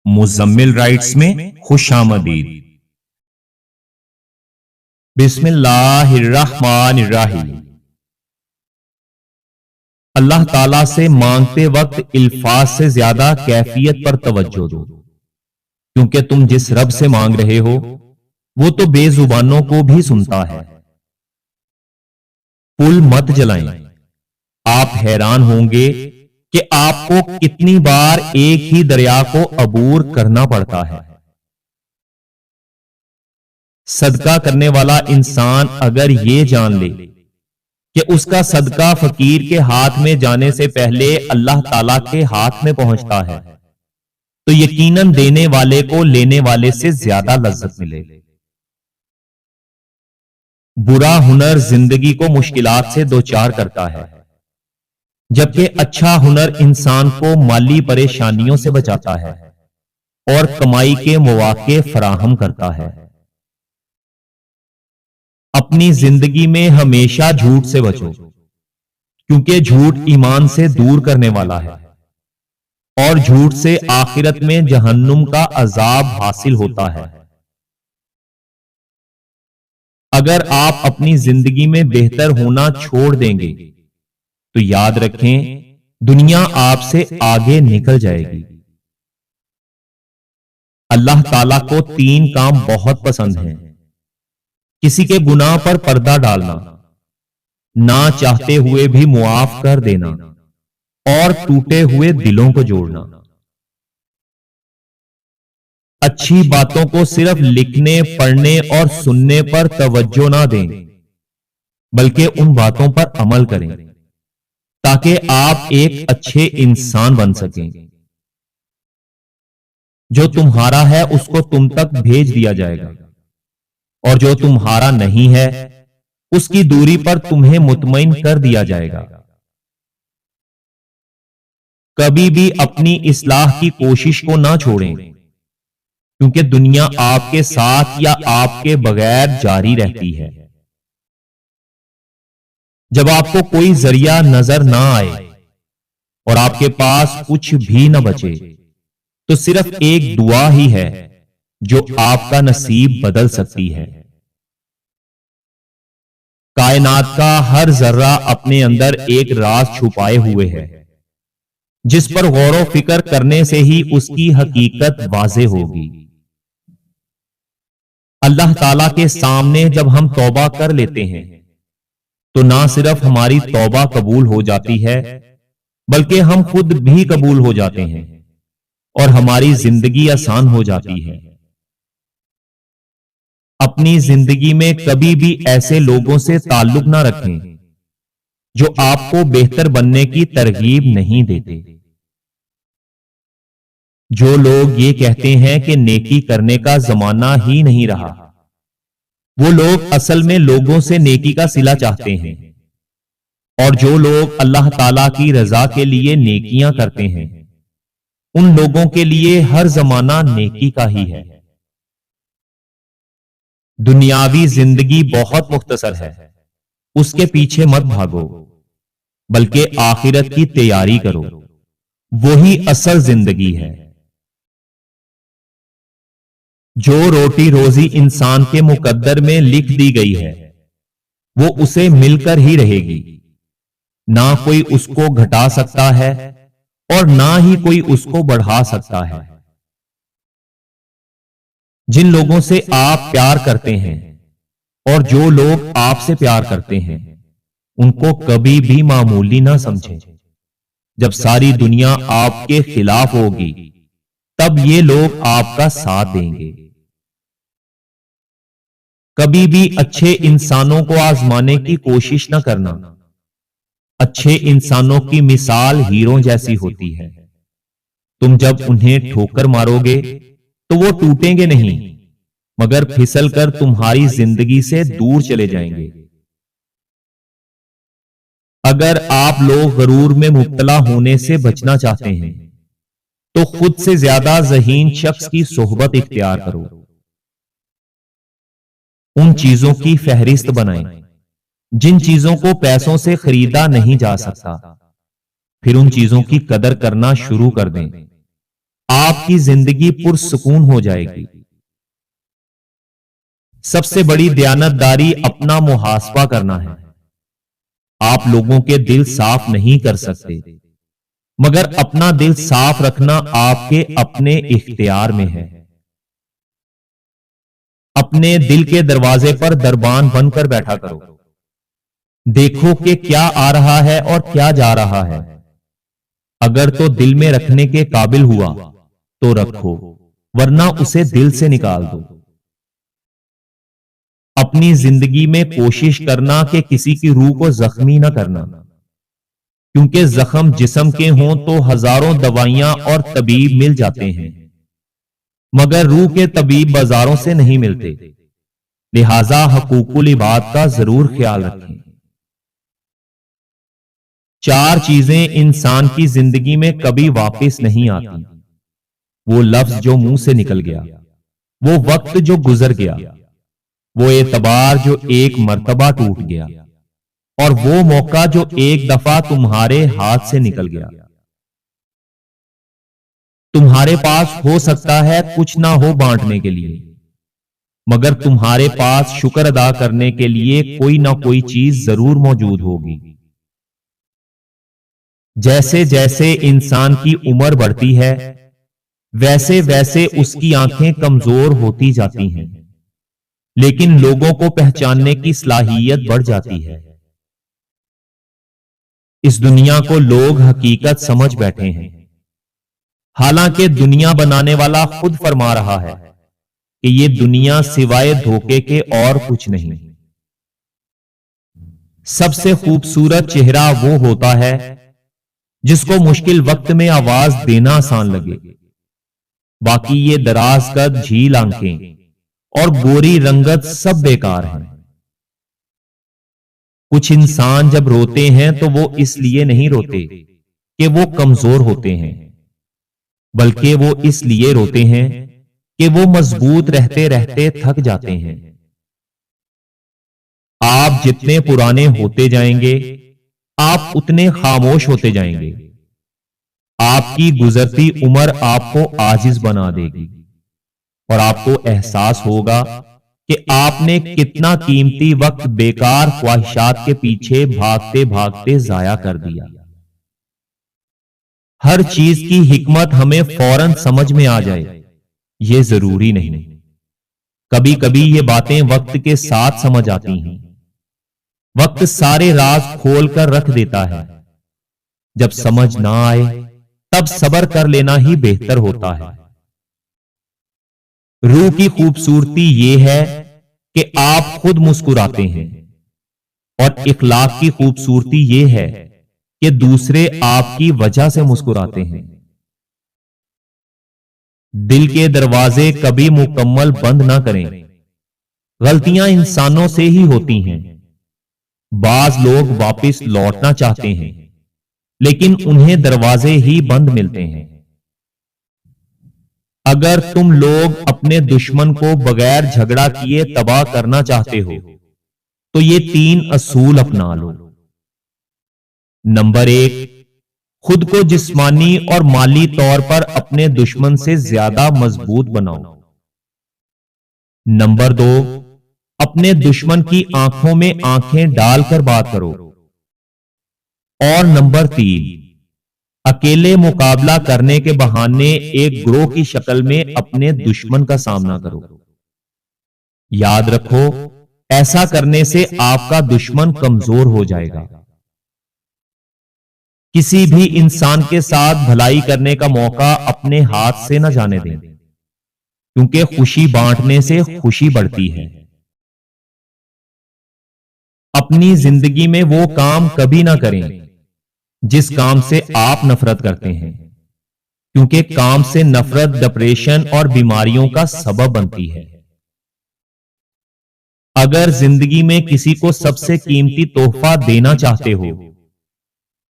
Muzammil rights میں خوش آمدید۔ بسم اللہ الرحمن الرحیم۔ اللہ تعالیٰ سے مانگتے وقت الفاظ سے زیادہ کیفیت پر توجہ دو، کیونکہ تم جس رب سے مانگ رہے ہو وہ تو بے زبانوں کو بھی سنتا ہے۔ پل مت جلائیں، آپ حیران ہوں گے کہ آپ کو کتنی بار ایک ہی دریا کو عبور کرنا پڑتا ہے۔ صدقہ کرنے والا انسان اگر یہ جان لے کہ اس کا صدقہ فقیر کے ہاتھ میں جانے سے پہلے اللہ تعالیٰ کے ہاتھ میں پہنچتا ہے تو یقیناً دینے والے کو لینے والے سے زیادہ لذت ملے۔ برا ہنر زندگی کو مشکلات سے دوچار کرتا ہے، جبکہ اچھا ہنر انسان کو مالی پریشانیوں سے بچاتا ہے اور کمائی کے مواقع فراہم کرتا ہے۔ اپنی زندگی میں ہمیشہ جھوٹ سے بچو، کیونکہ جھوٹ ایمان سے دور کرنے والا ہے اور جھوٹ سے آخرت میں جہنم کا عذاب حاصل ہوتا ہے۔ اگر آپ اپنی زندگی میں بہتر ہونا چھوڑ دیں گے تو یاد رکھیں دنیا آپ سے آگے نکل جائے گی۔ اللہ تعالیٰ کو 3 کام بہت پسند ہیں: کسی کے گناہ پر پردہ ڈالنا، نہ چاہتے ہوئے بھی معاف کر دینا، اور ٹوٹے ہوئے دلوں کو جوڑنا۔ اچھی باتوں کو صرف لکھنے، پڑھنے اور سننے پر توجہ نہ دیں، بلکہ ان باتوں پر عمل کریں تاکہ آپ ایک اچھے انسان بن سکیں۔ جو تمہارا ہے اس کو تم تک بھیج دیا جائے گا، اور جو تمہارا نہیں ہے اس کی دوری پر تمہیں مطمئن کر دیا جائے گا۔ کبھی بھی اپنی اصلاح کی کوشش کو نہ چھوڑیں، کیونکہ دنیا آپ کے ساتھ یا آپ کے بغیر جاری رہتی ہے۔ جب آپ کو کوئی ذریعہ نظر نہ آئے اور آپ کے پاس کچھ بھی نہ بچے تو صرف ایک دعا ہی ہے جو آپ کا نصیب بدل سکتی ہے۔ کائنات کا ہر ذرہ اپنے اندر ایک راز چھپائے ہوئے ہے، جس پر غور و فکر کرنے سے ہی اس کی حقیقت واضح ہوگی۔ اللہ تعالیٰ کے سامنے جب ہم توبہ کر لیتے ہیں تو نہ صرف ہماری توبہ قبول ہو جاتی ہے بلکہ ہم خود بھی قبول ہو جاتے ہیں اور ہماری زندگی آسان ہو جاتی ہے۔ اپنی زندگی میں کبھی بھی ایسے لوگوں سے تعلق نہ رکھیں جو آپ کو بہتر بننے کی ترغیب نہیں دیتے۔ جو لوگ یہ کہتے ہیں کہ نیکی کرنے کا زمانہ ہی نہیں رہا، وہ لوگ اصل میں لوگوں سے نیکی کا صلہ چاہتے ہیں، اور جو لوگ اللہ تعالیٰ کی رضا کے لیے نیکیاں کرتے ہیں ان لوگوں کے لیے ہر زمانہ نیکی کا ہی ہے۔ دنیاوی زندگی بہت مختصر ہے، اس کے پیچھے مت بھاگو بلکہ آخرت کی تیاری کرو، وہی اصل زندگی ہے۔ جو روٹی روزی انسان کے مقدر میں لکھ دی گئی ہے وہ اسے مل کر ہی رہے گی، نہ کوئی اس کو گھٹا سکتا ہے اور نہ ہی کوئی اس کو بڑھا سکتا ہے۔ جن لوگوں سے آپ پیار کرتے ہیں اور جو لوگ آپ سے پیار کرتے ہیں ان کو کبھی بھی معمولی نہ سمجھیں۔ جب ساری دنیا آپ کے خلاف ہوگی تب یہ لوگ آپ کا ساتھ دیں گے۔ کبھی بھی اچھے انسانوں کو آزمانے کی کوشش نہ کرنا۔ اچھے انسانوں کی مثال ہیروں جیسی ہوتی ہے، تم جب انہیں ٹھوکر مارو گے تو وہ ٹوٹیں گے نہیں مگر پھسل کر تمہاری زندگی سے دور چلے جائیں گے۔ اگر آپ لوگ غرور میں مبتلا ہونے سے بچنا چاہتے ہیں تو خود سے زیادہ ذہین شخص کی صحبت اختیار کرو۔ ان چیزوں کی فہرست بنائیں جن چیزوں کو پیسوں سے خریدا نہیں جا سکتا، پھر ان چیزوں کی قدر کرنا شروع کر دیں۔ آپ کی زندگی پرسکون ہو جائے گی۔ سب سے بڑی دیانتداری اپنا محاسبہ کرنا ہے۔ آپ لوگوں کے دل صاف نہیں کر سکتے، مگر اپنا دل صاف رکھنا آپ کے اپنے اختیار میں ہے۔ اپنے دل کے دروازے پر دربان بن کر بیٹھا کرو، دیکھو کہ کیا آ رہا ہے اور کیا جا رہا ہے۔ اگر تو دل میں رکھنے کے قابل ہوا تو رکھو، ورنہ اسے دل سے نکال دو۔ اپنی زندگی میں کوشش کرنا کہ کسی کی روح کو زخمی نہ کرنا، کیونکہ زخم جسم کے ہوں تو ہزاروں دوائیاں اور طبیب مل جاتے ہیں، مگر روح کے طبیب بازاروں سے نہیں ملتے۔ لہذا حقوق العباد کا ضرور خیال رکھیں۔ 4 چیزیں انسان کی زندگی میں کبھی واپس نہیں آتی: وہ لفظ جو منہ سے نکل گیا، وہ وقت جو گزر گیا، وہ اعتبار جو ایک مرتبہ ٹوٹ گیا، اور وہ موقع جو ایک دفعہ تمہارے ہاتھ سے نکل گیا۔ تمہارے پاس ہو سکتا ہے کچھ نہ ہو بانٹنے کے لیے، مگر تمہارے پاس شکر ادا کرنے کے لیے کوئی نہ کوئی چیز ضرور موجود ہوگی۔ جیسے جیسے انسان کی عمر بڑھتی ہے، ویسے ویسے اس کی آنکھیں کمزور ہوتی جاتی ہیں، لیکن لوگوں کو پہچاننے کی صلاحیت بڑھ جاتی ہے۔ اس دنیا کو لوگ حقیقت سمجھ بیٹھے ہیں، حالانکہ دنیا بنانے والا خود فرما رہا ہے کہ یہ دنیا سوائے دھوکے کے اور کچھ نہیں۔ سب سے خوبصورت چہرہ وہ ہوتا ہے جس کو مشکل وقت میں آواز دینا آسان لگے، باقی یہ دراز قد جھیل آنکھیں اور گوری رنگت سب بیکار ہیں۔ کچھ انسان جب روتے ہیں تو وہ اس لیے نہیں روتے کہ وہ کمزور ہوتے ہیں، بلکہ وہ اس لیے روتے ہیں کہ وہ مضبوط رہتے رہتے تھک جاتے ہیں۔ آپ جتنے پرانے ہوتے جائیں گے، آپ اتنے خاموش ہوتے جائیں گے۔ آپ کی گزرتی عمر آپ کو عاجز بنا دے گی، اور آپ کو احساس ہوگا کہ آپ نے کتنا قیمتی وقت بیکار خواہشات کے پیچھے بھاگتے بھاگتے ضائع کر دیا۔ ہر چیز کی حکمت ہمیں فوراً سمجھ میں آ جائے یہ ضروری نہیں۔ کبھی کبھی یہ باتیں وقت کے ساتھ سمجھ آتی ہیں۔ وقت سارے راز کھول کر رکھ دیتا ہے۔ جب سمجھ نہ آئے تب صبر کر لینا ہی بہتر ہوتا ہے۔ روح کی خوبصورتی یہ ہے کہ آپ خود مسکراتے ہیں، اور اخلاق کی خوبصورتی یہ ہے کہ دوسرے آپ کی وجہ سے مسکراتے ہیں۔ دل کے دروازے کبھی مکمل بند نہ کریں۔ غلطیاں انسانوں سے ہی ہوتی ہیں۔ بعض لوگ واپس لوٹنا چاہتے ہیں، لیکن انہیں دروازے ہی بند ملتے ہیں۔ اگر تم لوگ اپنے دشمن کو بغیر جھگڑا کیے تباہ کرنا چاہتے ہو تو یہ 3 اصول اپنا لو۔ نمبر 1، خود کو جسمانی اور مالی طور پر اپنے دشمن سے زیادہ مضبوط بناؤ۔ نمبر 2، اپنے دشمن کی آنکھوں میں آنکھیں ڈال کر بات کرو۔ اور نمبر 3، اکیلے مقابلہ کرنے کے بہانے ایک گروہ کی شکل میں اپنے دشمن کا سامنا کرو۔ یاد رکھو، ایسا کرنے سے آپ کا دشمن کمزور ہو جائے گا۔ کسی بھی انسان کے ساتھ بھلائی کرنے کا موقع اپنے ہاتھ سے نہ جانے دیں، کیونکہ خوشی بانٹنے سے خوشی بڑھتی ہے۔ اپنی زندگی میں وہ کام کبھی نہ کریں جس کام سے آپ نفرت کرتے ہیں، کیونکہ کام سے نفرت ڈپریشن اور بیماریوں کا سبب بنتی ہے۔ اگر زندگی میں کسی کو سب سے قیمتی تحفہ دینا چاہتے ہو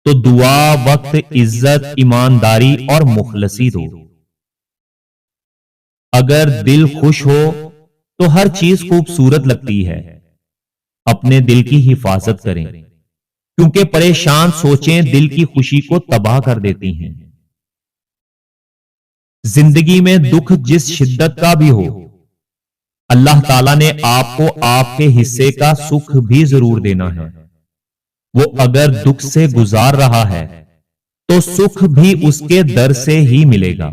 تو دعا، وقت، عزت، ایمانداری اور مخلصی دو۔ اگر دل خوش ہو تو ہر چیز خوبصورت لگتی ہے۔ اپنے دل کی حفاظت کریں، کیونکہ پریشان سوچیں دل کی خوشی کو تباہ کر دیتی ہیں۔ زندگی میں دکھ جس شدت کا بھی ہو، اللہ تعالیٰ نے آپ کو آپ کے حصے کا سکھ بھی ضرور دینا ہے۔ وہ اگر دکھ سے گزار رہا ہے تو سکھ بھی اس کے در سے ہی ملے گا۔